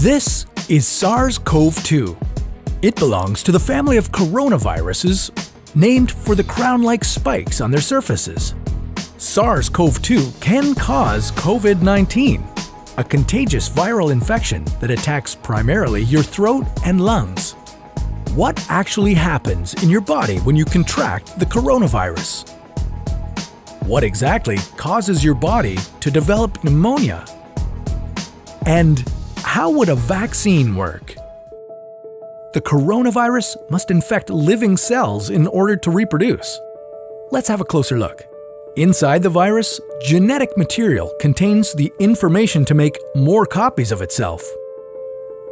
This is SARS-CoV-2. It belongs to the family of coronaviruses named for the crown-like spikes on their surfaces. SARS-CoV-2 can cause COVID-19, a contagious viral infection that attacks primarily your throat and lungs. What actually happens in your body when you contract the coronavirus? What exactly causes your body to develop pneumonia? And how would a vaccine work? The coronavirus must infect living cells in order to reproduce. Let's have a closer look. Inside the virus, genetic material contains the information to make more copies of itself.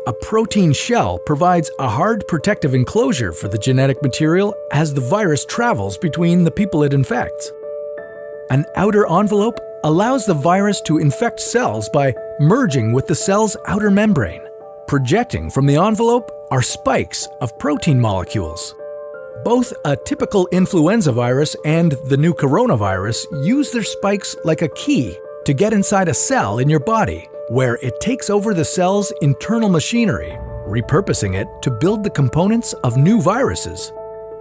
A protein shell provides a hard protective enclosure for the genetic material as the virus travels between the people it infects. An outer envelope allows the virus to infect cells by merging with the cell's outer membrane. Projecting from the envelope are spikes of protein molecules. Both a typical influenza virus and the new coronavirus use their spikes like a key to get inside a cell in your body, where it takes over the cell's internal machinery, repurposing it to build the components of new viruses.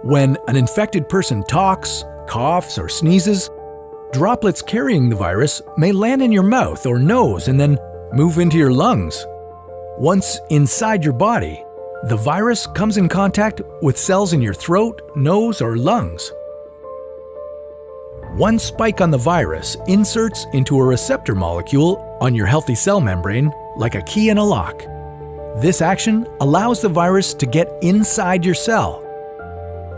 When an infected person talks, coughs, or sneezes, droplets carrying the virus may land in your mouth or nose and then move into your lungs. Once inside your body, the virus comes in contact with cells in your throat, nose, or lungs. One spike on the virus inserts into a receptor molecule on your healthy cell membrane like a key in a lock. This action allows the virus to get inside your cell.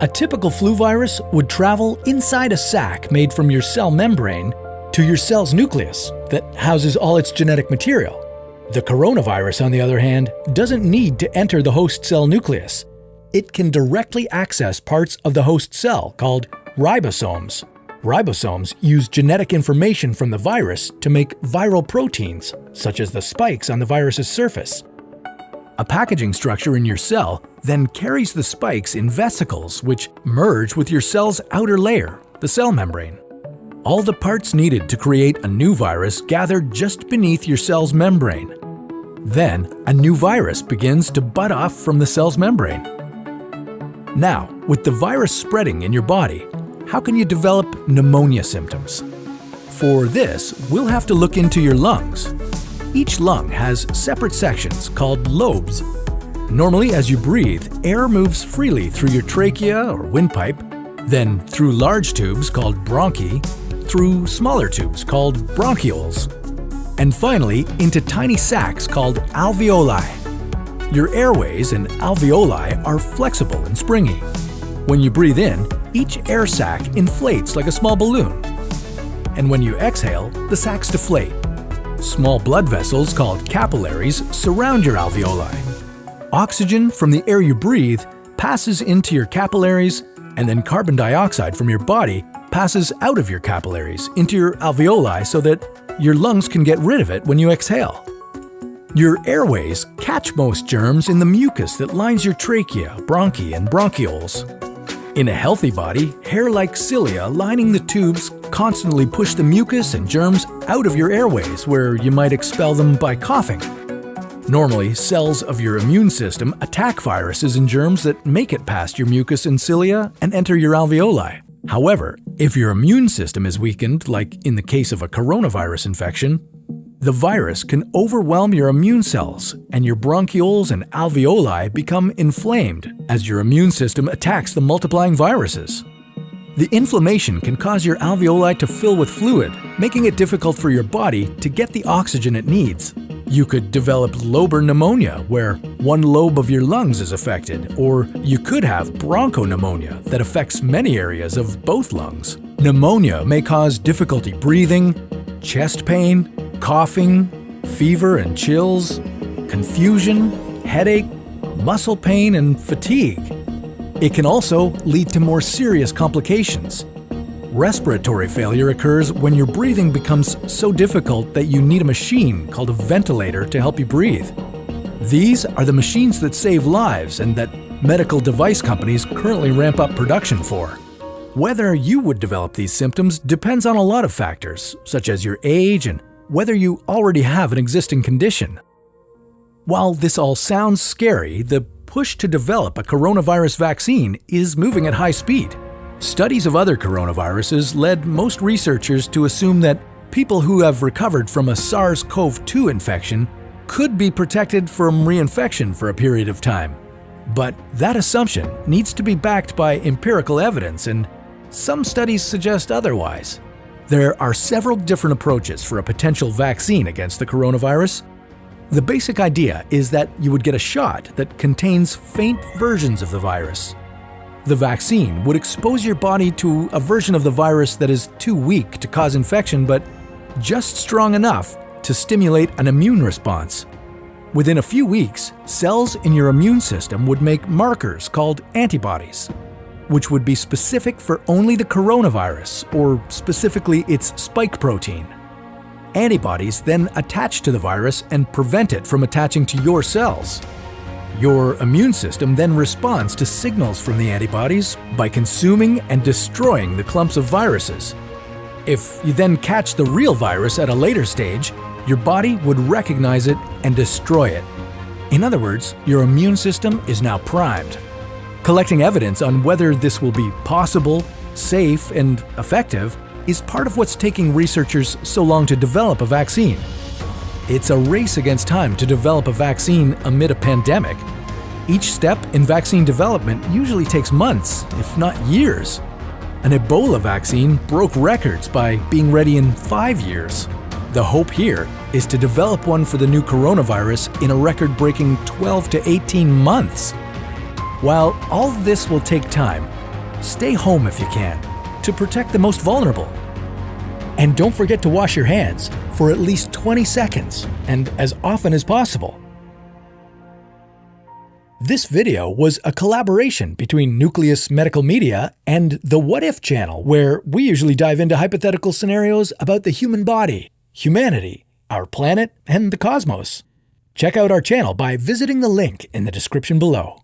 A typical flu virus would travel inside a sac made from your cell membrane to your cell's nucleus that houses all its genetic material. The coronavirus, on the other hand, doesn't need to enter the host cell nucleus. It can directly access parts of the host cell called ribosomes. Ribosomes use genetic information from the virus to make viral proteins, such as the spikes on the virus's surface. A packaging structure in your cell then carries the spikes in vesicles which merge with your cell's outer layer, the cell membrane. All the parts needed to create a new virus gather just beneath your cell's membrane. Then, a new virus begins to bud off from the cell's membrane. Now, with the virus spreading in your body, how can you develop pneumonia symptoms? For this, we'll have to look into your lungs. Each lung has separate sections called lobes. Normally, as you breathe, air moves freely through your trachea or windpipe, then through large tubes called bronchi, through smaller tubes called bronchioles, and finally into tiny sacs called alveoli. Your airways and alveoli are flexible and springy. When you breathe in, each air sac inflates like a small balloon. And when you exhale, the sacs deflate. Small blood vessels called capillaries surround your alveoli. Oxygen from the air you breathe passes into your capillaries, and then carbon dioxide from your body passes out of your capillaries into your alveoli so that your lungs can get rid of it when you exhale. Your airways catch most germs in the mucus that lines your trachea, bronchi, and bronchioles. In a healthy body, hair-like cilia lining the tubes constantly push the mucus and germs out of your airways, where you might expel them by coughing. Normally, cells of your immune system attack viruses and germs that make it past your mucus and cilia and enter your alveoli. However, if your immune system is weakened, like in the case of a coronavirus infection, the virus can overwhelm your immune cells, and your bronchioles and alveoli become inflamed as your immune system attacks the multiplying viruses. The inflammation can cause your alveoli to fill with fluid, making it difficult for your body to get the oxygen it needs. You could develop lobar pneumonia, where one lobe of your lungs is affected, or you could have bronchopneumonia that affects many areas of both lungs. Pneumonia may cause difficulty breathing, chest pain, coughing, fever and chills, confusion, headache, muscle pain, and fatigue. It can also lead to more serious complications. Respiratory failure occurs when your breathing becomes so difficult that you need a machine called a ventilator to help you breathe. These are the machines that save lives and that medical device companies currently ramp up production for. Whether you would develop these symptoms depends on a lot of factors, such as your age and whether you already have an existing condition. While this all sounds scary, the push to develop a coronavirus vaccine is moving at high speed. Studies of other coronaviruses led most researchers to assume that people who have recovered from a SARS-CoV-2 infection could be protected from reinfection for a period of time. But that assumption needs to be backed by empirical evidence, and some studies suggest otherwise. There are several different approaches for a potential vaccine against the coronavirus. The basic idea is that you would get a shot that contains faint versions of the virus. The vaccine would expose your body to a version of the virus that is too weak to cause infection, but just strong enough to stimulate an immune response. Within a few weeks, cells in your immune system would make markers called antibodies, which would be specific for only the coronavirus, or specifically its spike protein. Antibodies then attach to the virus and prevent it from attaching to your cells. Your immune system then responds to signals from the antibodies by consuming and destroying the clumps of viruses. If you then catch the real virus at a later stage, your body would recognize it and destroy it. In other words, your immune system is now primed. Collecting evidence on whether this will be possible, safe, and effective is part of what's taking researchers so long to develop a vaccine. It's a race against time to develop a vaccine amid a pandemic. Each step in vaccine development usually takes months, if not years. An Ebola vaccine broke records by being ready in 5 years. The hope here is to develop one for the new coronavirus in a record-breaking 12 to 18 months. While all of this will take time, stay home if you can, to protect the most vulnerable. And don't forget to wash your hands for at least 20 seconds and as often as possible. This video was a collaboration between Nucleus Medical Media and the What If channel, where we usually dive into hypothetical scenarios about the human body, humanity, our planet, and the cosmos. Check out our channel by visiting the link in the description below.